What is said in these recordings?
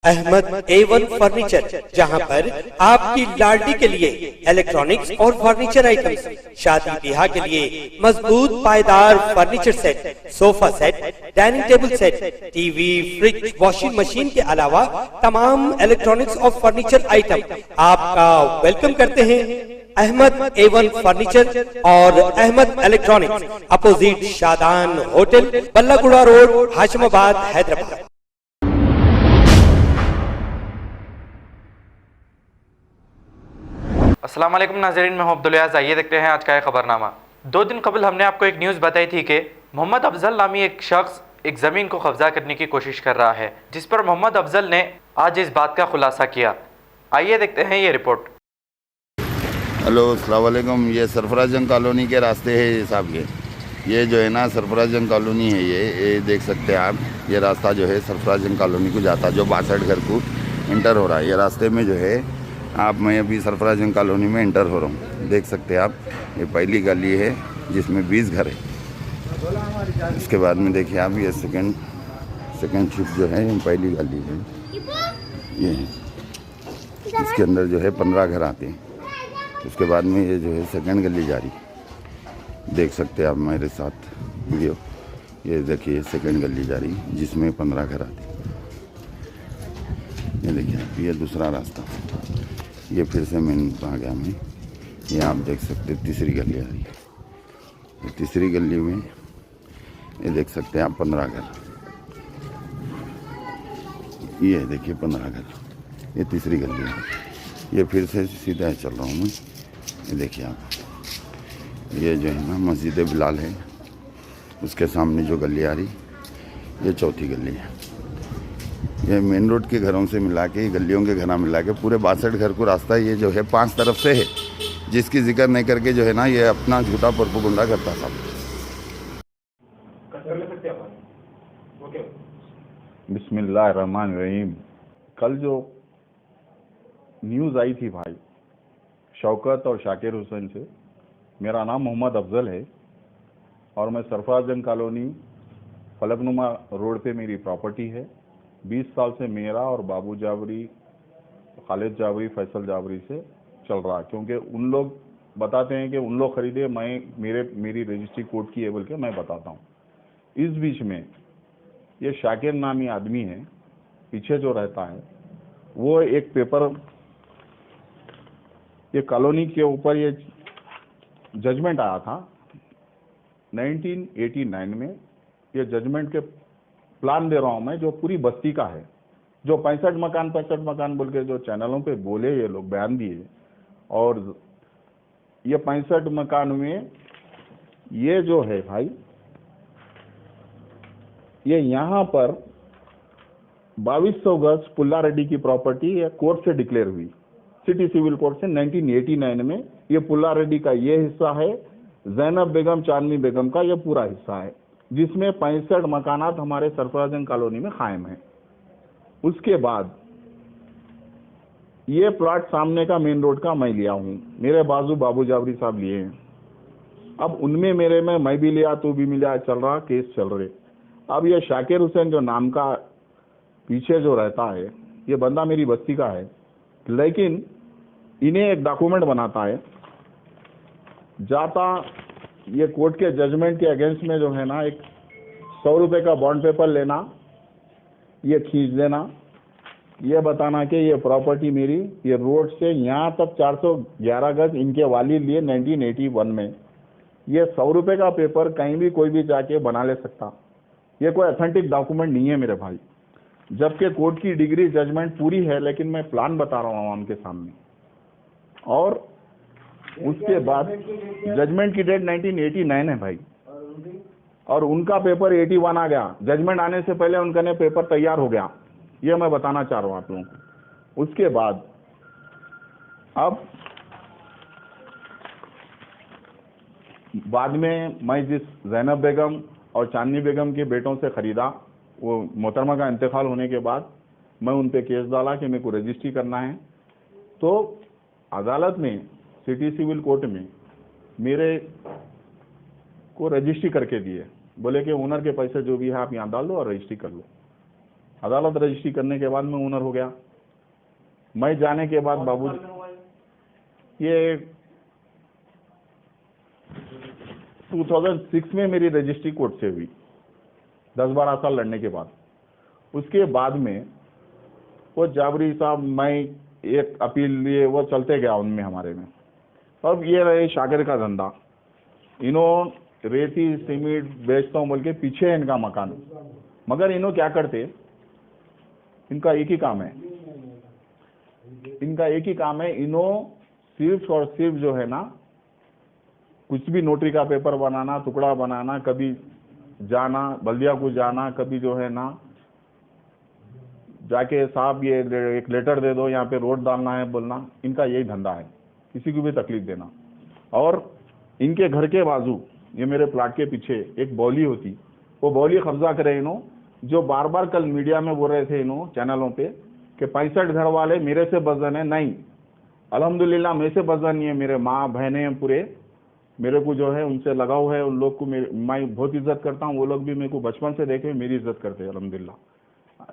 Ahmad A1 furniture, जहां पर आपकी लाडली के लिए इलेक्ट्रॉनिक्स और फर्नीचर आइटम्स, शादी ब्याह के लिए मजबूत पायदार furniture set, sofa set, dining table set, TV, fridge, washing machine के अलावा तमाम इलेक्ट्रॉनिक्स और फर्नीचर आइटम आपका वेलकम करते हैं। अहमद A1 फर्नीचर और Ahmed electronics, opposite Shadan hotel, Ballaguda road, Hashimabad, Hyderabad. अस्सलाम वालेकुम नाज़रीन, मैं हूं अब्दुल याज़। आइए देखते हैं आज का खबरनामा। 2 दिन कबल हमने आपको एक न्यूज़ बताई थी कि मोहम्मद अफजल नामी एक शख्स एक ज़मीन को कब्जा करने की कोशिश कर रहा है, जिस पर मोहम्मद अफजल ने आज इस बात का खुलासा किया। आइए देखते हैं ये रिपोर्ट। हेलो, अस्सलाम वालेकुम। ये सरफराज जंग कॉलोनी के रास्ते है साहब के। ये जो है ना सरफराज जंग कॉलोनी है, ये देख सकते हैं आप। ये रास्ता जो है सरफराज जंग कॉलोनी को जाता है, जो 62 घर को इंटर हो रहा है। ये रास्ते में जो है आप, मैं अभी सरफराज जंग कॉलोनी में इंटर हो रहा हूँ। देख सकते हैं आप, ये पहली गली है जिसमें 20 घर है। इसके बाद में देखिए आप, ये सेकंड शिफ्ट जो है पहली गली है, ये है। इसके अंदर जो है 15 घर आते हैं। उसके बाद में ये जो है सेकंड गली जारी, देख सकते हैं आप मेरे साथ वीडियो। ये देखिए सेकंड गली जारी जिसमें 15 घर आते हैं। ये देखिए आप, ये दूसरा रास्ता, ये फिर से मेन आ गया मैं। ये आप देख सकते हैं तीसरी गली आ रही है। ये तीसरी गली में ये देख सकते हैं आप 15 घर। ये देखिए 15 घर, ये तीसरी गली है। ये फिर से सीधा चल रहा हूँ मैं। ये देखिए आप, ये जो है ना मस्जिद बिलाल है, उसके सामने जो गली आ रही, ये चौथी गली है। ये मेन रोड के घरों से मिला के, गलियों के घर मिला के पूरे 62 घर को रास्ता ये जो है 5 तरफ से है, जिसकी जिक्र नहीं करके जो है ना ये अपना झूठा परपुगुंडा करता था। बिस्मिल्लाहिर्रहमानिर्रहीम। कल जो न्यूज़ आई थी भाई शौकत और शाकिर हुसैन से, मेरा नाम मोहम्मद अफजल है और मैं सरफराज जंग कॉलोनी फलकनुमा रोड पे मेरी प्रॉपर्टी है। 20 साल से मेरा और बाबू जावरी, खालिद जावरी, फैसल जावरी से चल रहा है, क्योंकि उन लोग बताते हैं कि उन लोग खरीदे, मेरी रजिस्ट्री कोर्ट की है बोल के मैं बताता हूँ। इस बीच में ये शाकिर नामी आदमी है, पीछे जो रहता है, वो एक पेपर, ये कॉलोनी के ऊपर ये जजमेंट आया था 1989 में। ये जजमेंट के प्लान दे रहा हूं मैं, जो पूरी बस्ती का है, जो 65 मकान बोल के जो चैनलों पे बोले ये लोग बयान दिए, और ये 65 मकान में ये जो है भाई, ये यहाँ पर 2200 गज पुल्ला रेड्डी की प्रॉपर्टी ये कोर्ट से डिक्लेयर हुई, सिटी सिविल कोर्ट से 1989 में। ये पुल्ला रेड्डी का ये हिस्सा है, जैनब बेगम, चांदनी बेगम का ये पूरा हिस्सा है, जिसमें 65 मकानात हमारे सरफराज जंग कॉलोनी में कायम है। उसके बाद ये प्लॉट सामने का मेन रोड का मैं लिया हूँ, मेरे बाजू बाबू जावरी साहब लिए हैं। अब उनमें मेरे में मैं भी लिया, तू भी मिला, चल रहा केस चल रहे। अब ये शाकिर हुसैन जो नाम का पीछे जो रहता है, ये बंदा मेरी बस्ती का है, लेकिन इन्हें एक डॉक्यूमेंट बनाता है, जाता ये कोर्ट के जजमेंट के अगेंस्ट में जो है ना, एक 100 रुपये का बॉन्ड पेपर लेना, ये खींच देना, ये बताना कि ये प्रॉपर्टी मेरी, ये रोड से यहाँ तक 411 गज इनके वाली लिए 1981 में। ये 100 रुपये का पेपर कहीं भी कोई भी जाके बना ले सकता, ये कोई ऑथेंटिक डॉक्यूमेंट नहीं है मेरे भाई। जबकि कोर्ट की डिग्री जजमेंट पूरी है, लेकिन मैं प्लान बता रहा हूँ आवाम के सामने। और उसके बाद जजमेंट की डेट 1989 है भाई, और उनका पेपर 81 आ गया। जजमेंट आने से पहले उनका ने पेपर तैयार हो गया, ये मैं बताना चाह रहा हूँ आप लोगों को। उसके बाद में मैं जिस जैनब बेगम और चांदनी बेगम के बेटों से खरीदा, वो मोहतरमा का इंतकाल होने के बाद मैं उन पे केस डाला कि मेरे को रजिस्ट्री करना है। तो अदालत में, सिटी सिविल कोर्ट में मेरे को रजिस्ट्री करके दिए, बोले कि ओनर के पैसे जो भी है आप यहाँ डाल दो और रजिस्ट्री कर लो। अदालत रजिस्ट्री करने के बाद मैं ओनर हो गया। मैं जाने के बाद बाबू ये 2006 में मेरी रजिस्ट्री कोर्ट से हुई, 10-12 साल लड़ने के बाद। उसके बाद में वो जाबरी साहब, मैं एक अपील लिए वो चलते गया उनमें हमारे में। अब ये रहे शाकिर का धंधा, इन्हों रेती सीमेंट बेचता हूँ बोल के पीछे है इनका मकान, मगर इन्हों क्या करते, इनका एक ही काम है, इन्हों सिर्फ और सिर्फ जो है ना कुछ भी नोटरी का पेपर बनाना, टुकड़ा बनाना, कभी जाना बल्दिया को जाना, कभी जो है ना जाके साहब ये एक लेटर दे दो, यहाँ पे रोड डालना है बोलना, इनका यही धंधा है, किसी को भी तकलीफ देना। और इनके घर के बाजू ये मेरे प्लाट के पीछे एक बौली होती, वो बौली कब्जा करे इन्हों, जो बार बार कल मीडिया में बोल रहे थे इन्हों चैनलों पे कि 65 घर वाले मेरे से बजन है। नहीं, अल्हम्दुलिल्लाह मेरे से बजन नहीं है, मेरे माँ बहनें हैं पूरे, मेरे को जो है उनसे लगाव है, उन लोग को मैं बहुत इज्जत करता हूँ, वो लोग भी मेरे को बचपन से देखे मेरी इज्जत करते हैं अल्हम्दुलिल्लाह।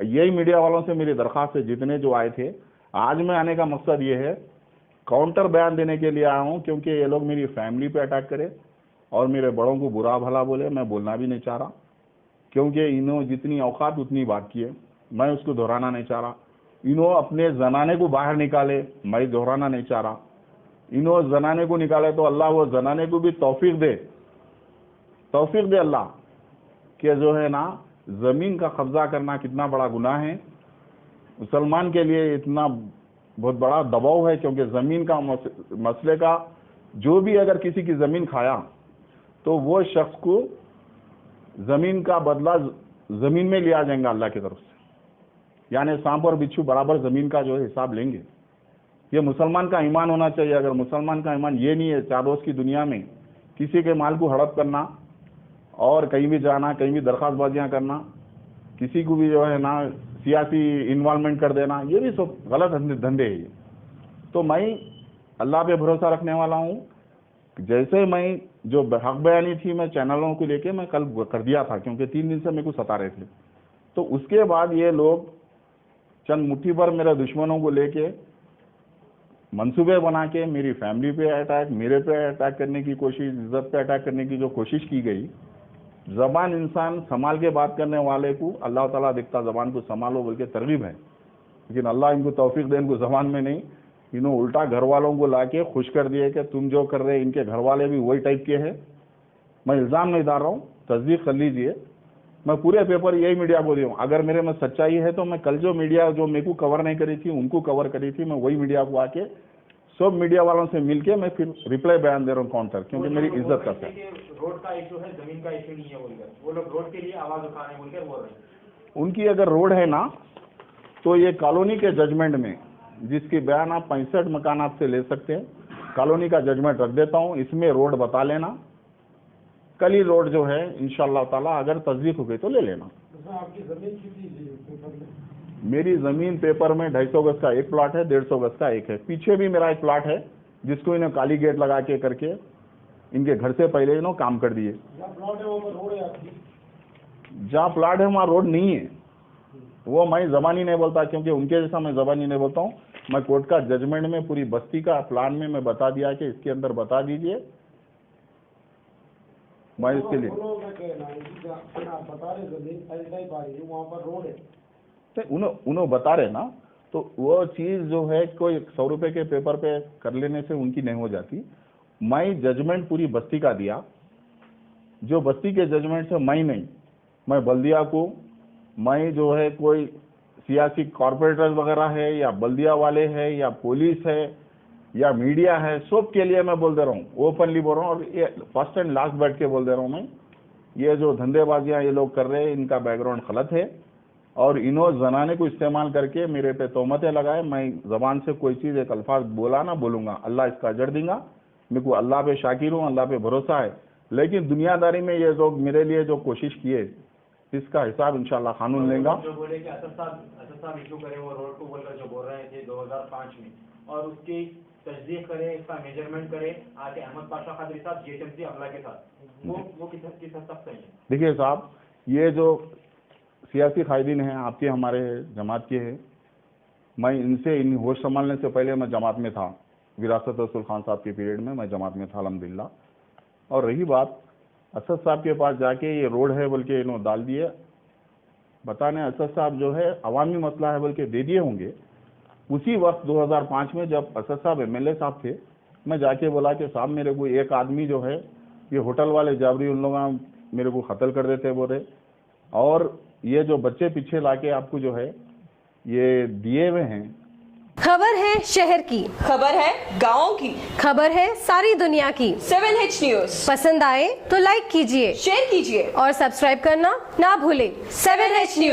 यही मीडिया वालों से मेरी दरख्वास्त है, जितने जो आए थे, आज मैं आने का मकसद ये है काउंटर बयान देने के लिए आया हूँ, क्योंकि ये लोग मेरी फैमिली पे अटैक करे और मेरे बड़ों को बुरा भला बोले। मैं बोलना भी नहीं चाह रहा, क्योंकि इन्हों जितनी औकात उतनी बात की है, मैं उसको दोहराना नहीं चाह रहा। इन्हों अपने जनाने को बाहर निकाले, मैं दोहराना नहीं चाह रहा। इन्हों जनाने को निकाले तो अल्लाह वो जनाने को भी तौफीक दे अल्लाह, कि जो है ना ज़मीन का कब्जा करना कितना बड़ा गुनाह है, मुसलमान के लिए इतना बहुत बड़ा दबाव है, क्योंकि ज़मीन का मसले का जो भी अगर किसी की ज़मीन खाया तो वो शख्स को ज़मीन का बदला ज़मीन में लिया जाएगा अल्लाह की तरफ से, यानी सांप और बिच्छू बराबर ज़मीन का जो है हिसाब लेंगे। ये मुसलमान का ईमान होना चाहिए। अगर मुसलमान का ईमान ये नहीं है, चारों की दुनिया में किसी के माल को हड़प करना और कहीं भी जाना, कहीं भी दरख्वास्तबाजियाँ करना, किसी को भी जो है ना सियासी इन्वॉल्वमेंट कर देना, ये भी सब गलत धंधे है ये। तो मैं अल्लाह पे भरोसा रखने वाला हूँ। जैसे मैं जो हक बयानी थी मैं चैनलों को लेके मैं कल कर दिया था, क्योंकि 3 दिन से मेरे को सता रहे थे। तो उसके बाद ये लोग चंद मुट्ठी भर मेरे दुश्मनों को लेके मंसूबे बना के मेरी फैमिली पे अटैक, मेरे पे अटैक करने की कोशिश, इज्जत पे अटैक करने की जो कोशिश की गई। ज़बान इंसान संभाल के बात करने वाले को अल्लाह ताला दिखता, ज़बान को संभालो बोल के तरगीब है, लेकिन अल्लाह इनको तौफीक दे, इनको ज़बान में नहीं। इन्हों उल्टा घर वालों को ला के खुश कर दिए कि तुम जो कर रहे इनके घर वाले भी वही टाइप के हैं। मैं इल्ज़ाम नहीं डाल रहा हूँ, तस्दीक कर लीजिए। मैं पूरे पेपर यही मीडिया को दिया हूँ। अगर मेरे में सच्चाई है तो मैं कल जो मीडिया जो मेरे को कवर नहीं करी थी उनको कवर करी थी, मैं वही मीडिया को आके सब मीडिया वालों से मिलके मैं फिर रिप्लाई बयान दे रहा हूँ काउंटर, क्योंकि मेरी इज्जत करता है। रोड का इशू है, जमीन का इशू नहीं है बोलकर वो लोग रोड के लिए आवाज उठा रहे हैं बोलकर बोल रहे हैं। उनकी अगर रोड है ना तो ये कॉलोनी के जजमेंट में, जिसकी बयान आप 65 मकान आपसे ले सकते हैं, कॉलोनी का जजमेंट रख देता हूँ, इसमें रोड बता लेना। कल ही रोड जो है इंशाअल्लाह ताला अगर तस्दीक हो गई तो ले लेना। आपकी जमीन कितनी? मेरी जमीन पेपर में 250 गज का एक प्लॉट है, 150 गज का एक है। पीछे भी मेरा एक प्लॉट है जिसको इन्हें काली गेट लगा के करके इनके घर से पहले इन्होंने काम कर दिए। जहाँ प्लॉट है वहाँ रोड नहीं है, वो मैं जबानी नहीं बोलता, क्योंकि उनके जैसा मैं जबानी नहीं बोलता हूँ। मैं कोर्ट का जजमेंट में पूरी बस्ती का प्लान में मैं बता दिया कि इसके अंदर बता दीजिए, मैं इसके लिए उन्होंने बता रहे ना, तो वो चीज़ जो है कोई 100 रुपए के पेपर पे कर लेने से उनकी नहीं हो जाती। मैं जजमेंट पूरी बस्ती का दिया, जो बस्ती के जजमेंट से मैं बल्दिया को, मैं जो है कोई सियासी कॉरपोरेटर वगैरह है या बल्दिया वाले हैं या पुलिस है या मीडिया है, सब के लिए मैं बोल दे रहा हूँ, ओपनली बोल रहा हूँ। और ये फर्स्ट एंड लास्ट बैठ के बोल दे रहा हूँ मैं, ये जो धंधेबाजियाँ ये लोग कर रहे हैं इनका बैकग्राउंड गलत है और इन्हों जनाने को इस्तेमाल करके मेरे पे तोहमतें लगाए। मैं ज़बान से कोई चीज़ एक अल्फाज बोला ना बोलूँगा, अल्लाह इसका अजर देगा। मेरे को अल्लाह पे शाकिर हूँ, अल्लाह पे भरोसा है, लेकिन दुनियादारी में ये लोग मेरे लिए जो कोशिश किए इसका हिसाब इंशाल्लाह कानून लेगा। जो बोले कि असद साहब इशू करे वो रोड को बोलकर जो बोल रहे थे 2005 में, और उसकी तस्दीक करे, इसका मेजरमेंट करे आके अहमद पाशा खादरी साहब जीएचएमसी अमला के साथ, वो किस हद तक सही है? देखिए साहब, ये जो सियासी कायदीन हैं, आपके हमारे जमात के हैं। मैं इनसे इन होश संभालने से पहले मैं जमात में था, विरासत रसूल खान साहब के पीरियड में मैं जमात में था अल्हम्दुलिल्लाह। और रही बात असद साहब के पास जाके ये रोड है बोल के इन्होंने डाल दिए, बताने असद साहब जो है अवामी मसला है बोल के दे दिए होंगे। उसी वक्त 2005 में जब असद साहब एमएलए साहब थे, मैं जाके बोला कि साहब मेरे को एक आदमी जो है ये होटल वाले जाबरी उन लोग मेरे को कत्ल कर देते बोले, और ये जो बच्चे पीछे लाके आपको जो है ये दिए हुए हैं। खबर है शहर की, खबर है गाँव की, खबर है सारी दुनिया की। 7H न्यूज पसंद आए तो लाइक कीजिए, शेयर कीजिए और सब्सक्राइब करना ना भूलें। 7H news.